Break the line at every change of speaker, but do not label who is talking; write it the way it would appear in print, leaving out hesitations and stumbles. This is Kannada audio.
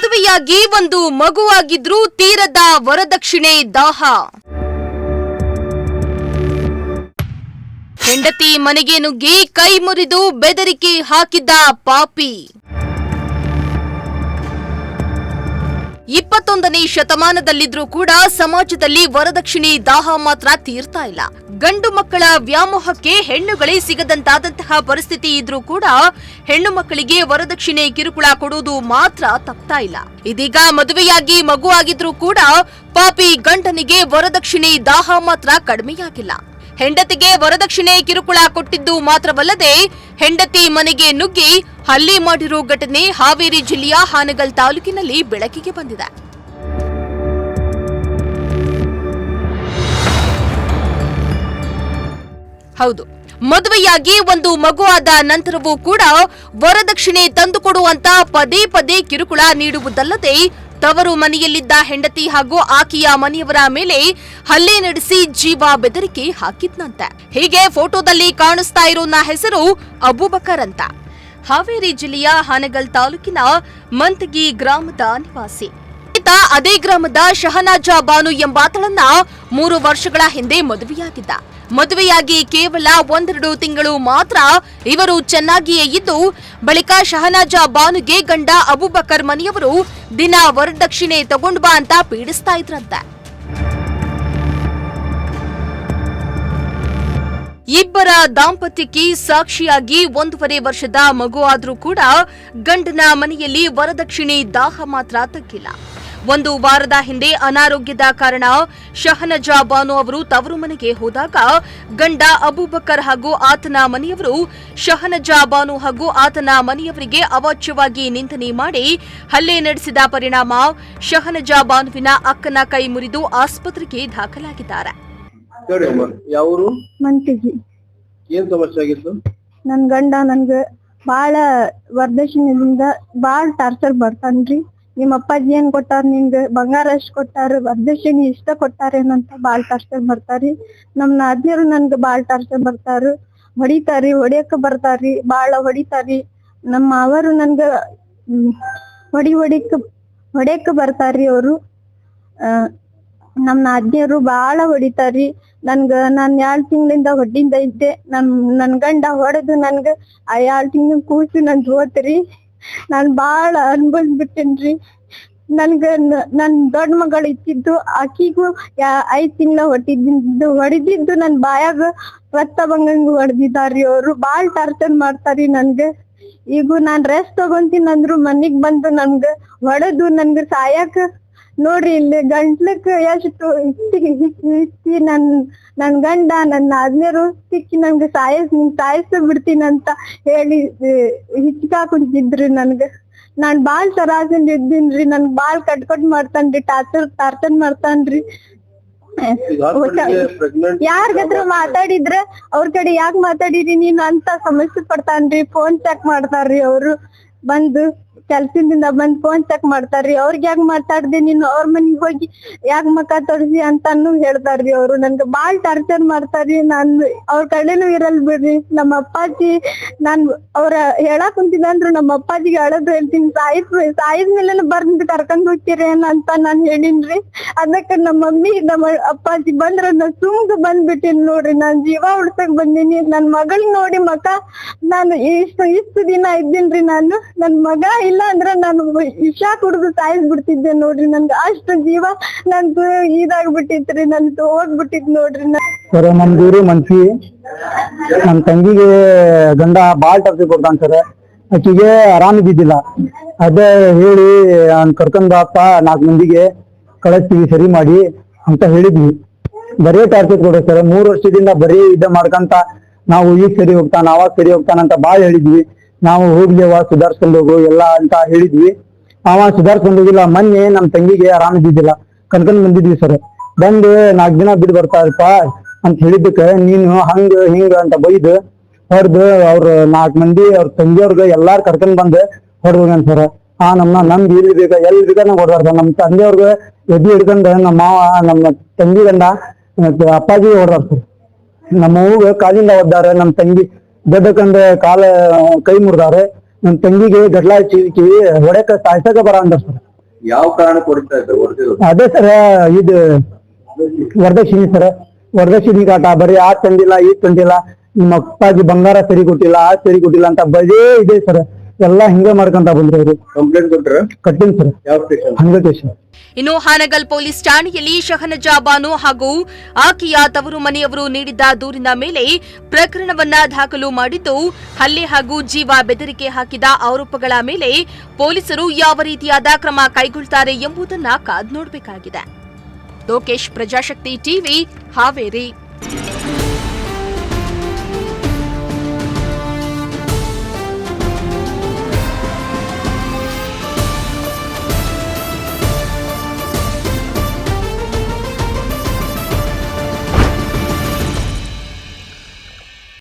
ಮದುವೆಯಾಗಿ ಒಂದು ಮಗುವಾಗಿದ್ರೂ ತೀರದ ವರದಕ್ಷಿಣೆ ದಾಹ. ಹೆಂಡತಿ ಮನೆಗೆ ನುಗ್ಗಿ ಕೈ ಮುರಿದು ಬೆದರಿಕೆ ಹಾಕಿದ್ದ ಪಾಪಿ. 21ನೇ ಶತಮಾನದಲ್ಲಿದ್ರೂ ಕೂಡ ಸಮಾಜದಲ್ಲಿ ವರದಕ್ಷಿಣೆ ದಾಹ ಮಾತ್ರ ತೀರ್ತಾ ಇಲ್ಲ. ಗಂಡು ಮಕ್ಕಳ ವ್ಯಾಮೋಹಕ್ಕೆ ಹೆಣ್ಣುಗಳೇ ಸಿಗದಂತಾದಂತಹ ಪರಿಸ್ಥಿತಿ ಇದ್ರೂ ಕೂಡ ಹೆಣ್ಣು ಮಕ್ಕಳಿಗೆ ವರದಕ್ಷಿಣೆ ಕಿರುಕುಳ ಕೊಡುವುದು ಮಾತ್ರ ತಪ್ತಾ ಇಲ್ಲ. ಇದೀಗ ಮದುವೆಯಾಗಿ ಮಗು ಆಗಿದ್ರೂ ಕೂಡ ಪಾಪಿ ಗಂಡನಿಗೆ ವರದಕ್ಷಿಣೆ ದಾಹ ಮಾತ್ರ ಕಡಿಮೆಯಾಗಿಲ್ಲ. ಹೆಂಡತಿಗೆ ವರದಕ್ಷಿಣೆ ಕಿರುಕುಳ ಕೊಟ್ಟಿದ್ದು ಮಾತ್ರವಲ್ಲದೆ ಹೆಂಡತಿ ಮನೆಗೆ ನುಗ್ಗಿ ಹಲ್ಲೆ ಮಾಡಿರೋ ಘಟನೆ ಹಾವೇರಿ ಜಿಲ್ಲೆಯ ಹಾನಗಲ್ ತಾಲೂಕಿನಲ್ಲಿ ಬೆಳಕಿಗೆ ಬಂದಿದೆ. ಹೌದು, ಮದುವೆಯಾಗಿ ಒಂದು ಮಗು ಆದ ನಂತರವೂ ಕೂಡ ವರದಕ್ಷಿಣೆ ತಂದುಕೊಡುವಂತ ಪದೇ ಪದೇ ಕಿರುಕುಳ ನೀಡುವುದಲ್ಲದೆ ತವರು ಮನೆಯಲ್ಲಿದ್ದ ಹೆಂಡತಿ ಹಾಗೂ ಆಕೆಯ ಮನೆಯವರ ಮೇಲೆ ಹಲ್ಲೆ ನಡೆಸಿ ಜೀವ ಬೆದರಿಕೆ ಹಾಕಿದ್ನಂತೆ. ಹೀಗೆ ಫೋಟೋದಲ್ಲಿ ಕಾಣಿಸ್ತಾ ಇರೋನ ಹೆಸರು ಅಬೂಬಕರ್ ಅಂತ. ಹಾವೇರಿ ಜಿಲ್ಲೆಯ ಹಾನಗಲ್ ತಾಲೂಕಿನ ಮಂತಗಿ ಗ್ರಾಮದ ನಿವಾಸಿ. ಅದೇ ಗ್ರಾಮದ ಶಹನಾಜಾ ಬಾನು ಎಂಬಾತಳನ್ನ 3 ವರ್ಷಗಳ ಹಿಂದೆ ಮದುವೆಯಾಗಿದ್ದ. ಮದುವೆಯಾಗಿ ಕೇವಲ 1-2 ತಿಂಗಳು ಮಾತ್ರ ಇವರು ಚೆನ್ನಾಗಿಯೇ ಇದ್ದು, ಬಳಿಕ ಶಹನಾಜಾ ಬಾನುಗೆ ಗಂಡ ಅಬೂಬಕರ್ ಮನೆಯವರು ದಿನ ವರದಕ್ಷಿಣೆ ತಗೊಂಡ್ ಬಾ ಅಂತ ಪೀಡಿಸ್ತಾ ಇದ್ರಂತೆ. ಇಬ್ಬರ ದಾಂಪತ್ಯಕ್ಕೆ ಸಾಕ್ಷಿಯಾಗಿ 1.5 ವರ್ಷದ ಮಗು ಆದ್ರೂ ಕೂಡ ಗಂಡನ ಮನೆಯಲ್ಲಿ ವರದಕ್ಷಿಣೆ ದಾಹ ಮಾತ್ರ ತಗ್ಗಿಲ್ಲ. 1 ವಾರದ ಹಿಂದೆ ಅನಾರೋಗ್ಯದ ಕಾರಣ ಶಹನಜಾ ಬಾನು ಅವರು ತವರು ಮನೆಗೆ ಹೋದಾಗ ಗಂಡ ಅಬೂಬಕರ್ ಹಾಗೂ ಆತನ ಮನೆಯವರು ಶಹನಜಾ ಬಾನು ಹಾಗೂ ಆತನ ಮನೆಯವರಿಗೆ ಅವಾಚ್ಯವಾಗಿ ನಿಂದನೆ ಮಾಡಿ ಹಲ್ಲೆ ನಡೆಸಿದ ಪರಿಣಾಮ ಶಹನಜಾ ಬಾನುವಿನ ಅಕ್ಕನ ಕೈ ಮುರಿದು ಆಸ್ಪತ್ರೆಗೆ ದಾಖಲಾಗಿದ್ದಾರೆ.
ಏನ್ ಸಮಸ್ಯೆ ಆಗಿತ್ತು?
ನನ್ ಗಂಡ ನನ್ಗ ಬಾಳ ವರದಕ್ಷಿಣೆದಿಂದ ಬಾಳ ಟಾರ್ಚರ್ ಬರ್ತಾನ್ರಿ. ನಿಮ್ಮ ಅಪ್ಪಾಜಿ ಏನ್ ಕೊಟ್ಟಾರ, ನಿಂಗ ಬಂಗಾರ ಎಷ್ಟ್ ಕೊಟ್ಟಾರ, ವರದಕ್ಷಿಣೆ ಇಷ್ಟ ಕೊಟ್ಟಾರೇನಂತ ಬಾಳ ಟಾರ್ಚರ್ ಬರ್ತಾರಿ. ನಮ್ ನಾದ್ನಿಯರು ನನ್ಗ ಬಾಳ ಟಾರ್ಚರ್ ಬರ್ತಾರ, ಹೊಡಿತಾರಿ, ಹೊಡಿಯಕ ಬರ್ತಾರಿ, ಬಾಳ ಹೊಡಿತಾರಿ. ನಮ್ಮ ಮಾವರು ನನ್ಗ ಹೊಡಿಯಕ ಬರ್ತಾರಿ. ಅವರು ನಮ್ ನಾದ್ನಿಯರು ಬಾಳ ಹೊಡಿತಾರಿ. ನಾನ್ 2 ತಿಂಗಳಿಂದ ಹೊಡ್ಡಿಂದ ಇದ್ದೆ. ನನ್ ಗಂಡ ಹೊಡೆದು ನನ್ಗ 2 ತಿಂಗಳ ಕೂಸು ನನ್ ಜೋತ್ರಿ. ನಾನ್ ಬಾಳ ಅನ್ಭವಿಸ್ಬಿಟ್ಟೇನ್ರಿ. ನನ್ ದೊಡ್ಡ ಮಗಳು ಇತ್ತಿದ್ದು, ಆಕಿಗೂ 5 ತಿಂಗಳ ಹೊಡಿದಿದ್ದು ನನ್ ಬಾಯಾಗ ರಕ್ತ ಬಂಗಂಗ ಹೊಡೆದಿದ್ದಾರಿ. ಅವ್ರು ಬಾಳ್ ಟಾರ್ಚರ್ ಮಾಡ್ತಾರಿ ನನ್ಗ. ಈಗ ನಾನ್ ರೆಸ್ಟ್ ತಗೊಂತೀನಿ ಅಂದ್ರು ಮನಿಗ್ ಬಂದು ನನ್ಗ ಹೊಡೆದು ನನ್ಗ ಸಾಯಕ ನೋಡ್ರಿ ಇಲ್ಲಿ ಗಂಟ್ಲಕ್ ಎಷ್ಟು ಇಕ್ಕಿ ನನ್ ಗಂಡ ನನ್ನ ಆದ್ಮೇರು ಸಿಕ್ಕಿ ನನ್ಗ ಸಾಯಿಸ ಬಿಡ್ತೀನಂತ ಹೇಳಿ ಹಿಚ್ಕಾ ಕುಂತಿದ್ರಿ ನನ್ಗ. ನಾನ್ ಬಾಳ್ ಸರಾಸನ್ ಇದ್ದೀನ್ರಿ. ನನ್ ಬಾಳ್ ಕಟ್ ಮಾಡ್ತಾನ್ರಿ, ಟಾರ್ಚರ್ ಮಾಡ್ತಾನ್ರಿ. ಯಾರ್ಗತ್ರ ಮಾತಾಡಿದ್ರ ಅವ್ರ ಕಡೆ ಯಾಕೆ ಮಾತಾಡಿರಿ ನೀನು ಅಂತ ಸಮಸ್ಯೆ ಪಡ್ತಾನ್ರಿ. ಫೋನ್ ಚೆಕ್ ಮಾಡ್ತಾರ್ರಿ. ಅವ್ರು ಬಂದು ಕೆಲ್ಸದಿಂದ ಬಂದ್ ಫೋನ್ ಚೆಕ್ ಮಾಡ್ತಾರ್ರಿ. ಅವ್ರಿಗೆ ಯಾಕೆ ಮಾತಾಡ್ದೆ ನೀನು, ಅವ್ರ ಮನಿಗ್ ಹೋಗಿ ಯಾಕೆ ಮಕ್ಕ ತೋರಿಸಿ ಅಂತಾನು ಹೇಳ್ತಾರ್ರಿ. ಅವ್ರು ನನ್ಗ ಬಾಳ್ ಟಾರ್ಚರ್ ಮಾಡ್ತಾರ್ರಿ. ನಾನ್ ಅವ್ರ ಕಡೆನೂ ಇರಲ್ ಬಿಡ್ರಿ. ನಮ್ಮ ಅಪ್ಪಾಜಿ ನಾನ್ ಅವ್ರ ಹೇಳಾಕ್ ಕುಂತಿದಂದ್ರು ನಮ್ಮ ಅಪ್ಪಾಜಿಗೆ ಅಳದ್ ಹೇಳ್ತೀನಿ, ಸಾಯಿದ್ಮೇಲೆ ಬರ್ದ್ ಕರ್ಕೊಂಡ್ ಹೋಗ್ತೀರಿ ಅಂತ ನಾನ್ ಹೇಳಿನ್ರಿ. ಅದಕ್ಕ ನಮ್ಮ ಮಮ್ಮಿ ನಮ್ಮ ಅಪ್ಪಾಜಿ ಬಂದ್ರ ನಾ ಸುಮ್ಗ ಬಂದ್ಬಿಟ್ಟಿನ್ ನೋಡ್ರಿ. ನಾನ್ ಜೀವ ಉಳ್ಸಕ್ ಬಂದೀನಿ. ನನ್ ಮಗಳ್ ನೋಡಿ ನಾನು ಇಷ್ಟು ದಿನ ಇದ್ದೀನ್ರಿ. ನಾನು ನನ್ ಮಗ ಇಲ್ಲ ಅಂದ್ರ ನಾನು ವಿಷ ಕುಡ್ದು ಸಾಯಿಸ್ಬಿಡ್ತಿದ್ದೆ ನೋಡ್ರಿ. ನನ್ಗೆ ಅಷ್ಟು ಜೀವ ನನ್ದು ಇದಾಗ್ಬಿಟ್ಟಿತ್ರಿ. ನನ್ದು ಹೋಗ್ಬಿಟ್ಟಿದ್ ನೋಡ್ರಿ.
ಸರ್ ನಮ್ದೂರು ಮನ್ಸಿ. ನಮ್ ತಂಗಿಗೆ ಗಂಡ ಬಾಳ್ ಟಾರ್ಚರ್ ಕೊಡ್ತಾನ ಸರ್. ಆಕಿಗೆ ಆರಾಮ್ ಇದ್ದಿದ್ದಿಲ್ಲ. ಅದೇ ಹೇಳಿ ಕರ್ಕೊಂಡ್ ಬಾಪ 4 ಮಂದಿಗೆ ಕಳಿಸ್ತೀವಿ ಸರಿ ಮಾಡಿ ಅಂತ ಹೇಳಿದ್ವಿ. ಬರೀ ಟಾರ್ಚರ್ ಕೊಡ ಸರ್. 3 ವರ್ಷದಿಂದ ಬರೀ ಮಾಡ್ಕಂತ ನಾವು ಈಗ ಸರಿ ಹೋಗ್ತಾನ ಅವಾಗ ಸರಿ ಹೋಗ್ತಾನಂತ ಬಾಳ್ ಹೇಳಿದ್ವಿ. ನಾವು ಹೋಗ್ಲೇವ ಸುಧಾರ್ಸ್ಕೊಂಡ್ ಹೋಗು ಎಲ್ಲ ಅಂತ ಹೇಳಿದ್ವಿ. ಅವ ಸುಧಾರ್ಸ್ಕೊಂಡ್ ಹೋಗಿಲ್ಲ. ಮೊನ್ನೆ ನಮ್ ತಂಗಿಗೆ ಆರಾಮ್ ಇದ್ದಿದ್ದಿಲ್ಲ, ಕರ್ಕೊಂಡ್ ಬಂದಿದ್ವಿ ಸರ್. ಬಂದು 4 ದಿನ ಬಿಟ್ಟು ಬರ್ತಾರಪ್ಪ ಅಂತ ಹೇಳಿದ್ದಕ್ಕೆ ನೀನು ಹಂಗ ಹಿಂಗ ಅಂತ ಬೈದು ಹೊಡೆದು ಅವ್ರ 4 ಮಂದಿ ಅವ್ರ ತಂಗಿಯವ್ರಗ ಎಲ್ಲಾರು ಕರ್ಕೊಂಡ್ ಬಂದ್ ಹೊಡ್ದೋಗ್ಯಾನ ಸರ್. ನಮ್ದು ಎಲ್ಲಿ ಬೇಕಾದಂಗ ಹೊಡ್ದಾರ. ನಮ್ ತಂದೆಯವ್ರಗ ಎದ್ದು ಹಿಡ್ಕೊಂಡ್ ನಮ್ಮ ಮಾವ ನಮ್ಮ ತಂಗಿ ಗಂಡ ಅಪ್ಪಾಜಿ ಹೊಡ್ದಾರ ಸರ್. ನಮ್ಮ ಅವ್ಗ ಕಾಲಿಂದ ಒದ್ದಾರ. ನಮ್ ತಂಗಿ ದೊಡ್ಡಕಂದ ಕೈ ಮುರಿದಾರೆ. ನಮ್ ತಂಗಿಗೆ ಗಡ್ಲ ಹಚ್ಚಿ ಹೊಡೆಕ ಸಾಯ್ಸಕ ಬರ ಅಂದ ಸರ್.
ಯಾವ ಕಾರಣ ಕೊಡ್ತಾ ಇದ್ದಾರೆ ಹೊರಟಿರೋದು?
ಅದೇ ಸರ್ ಇದು ವರದಕ್ಷಿಣೆ ಸರ್, ವರದಕ್ಷಿಣೆ ಕಾಟ, ಬರೀ ಆ ತಂದಿಲ್ಲ ಈ ತಂದಿಲ್ಲ, ನಿಮ್ಮ ಅಪ್ಪಾಜಿ ಬಂಗಾರ ಸರಿ ಕೊಟ್ಟಿಲ್ಲ ಆ ಸರಿ ಕೊಟ್ಟಿಲ್ಲ ಅಂತ ಬರೀ ಇದೆ ಸರ್. ಎಲ್ಲಾ ಹಿಂಗೆ ಮಾಡ್ಕೊಂತ ಬಂದ್ರು ಅವರು.
ಕಂಪ್ಲೇಂಟ್ ಕೊಟ್ರ?
ಕಟ್ಟಿನ್ ಸರ್,
ಯಾವ ಸ್ಟೇಷನ್?
100 ಸ್ಟೇಷನ್.
ಇನ್ನು ಹಾನಗಲ್ ಪೊಲೀಸ್ ಠಾಣೆಯಲ್ಲಿ ಶಹನಜಾ ಬಾನು ಹಾಗೂ ಆಕೆಯ ತವರು ಮನೆಯವರು ನೀಡಿದ್ದ ದೂರಿನ ಮೇಲೆ ಪ್ರಕರಣವನ್ನ ದಾಖಲು ಮಾಡಿದ್ದು, ಹಲ್ಲೆ ಹಾಗೂ ಜೀವ ಬೆದರಿಕೆ ಹಾಕಿದ ಆರೋಪಗಳ ಮೇಲೆ ಪೊಲೀಸರು ಯಾವ ರೀತಿಯಾದ ಕ್ರಮ ಕೈಗೊಳ್ತಾರೆ ಎಂಬುದನ್ನ ಕಾದು ನೋಡಬೇಕಾಗಿದೆ. ಲೋಕೇಶ್, ಪ್ರಜಾಶಕ್ತಿ ಟಿವಿ, ಹಾವೇರಿ.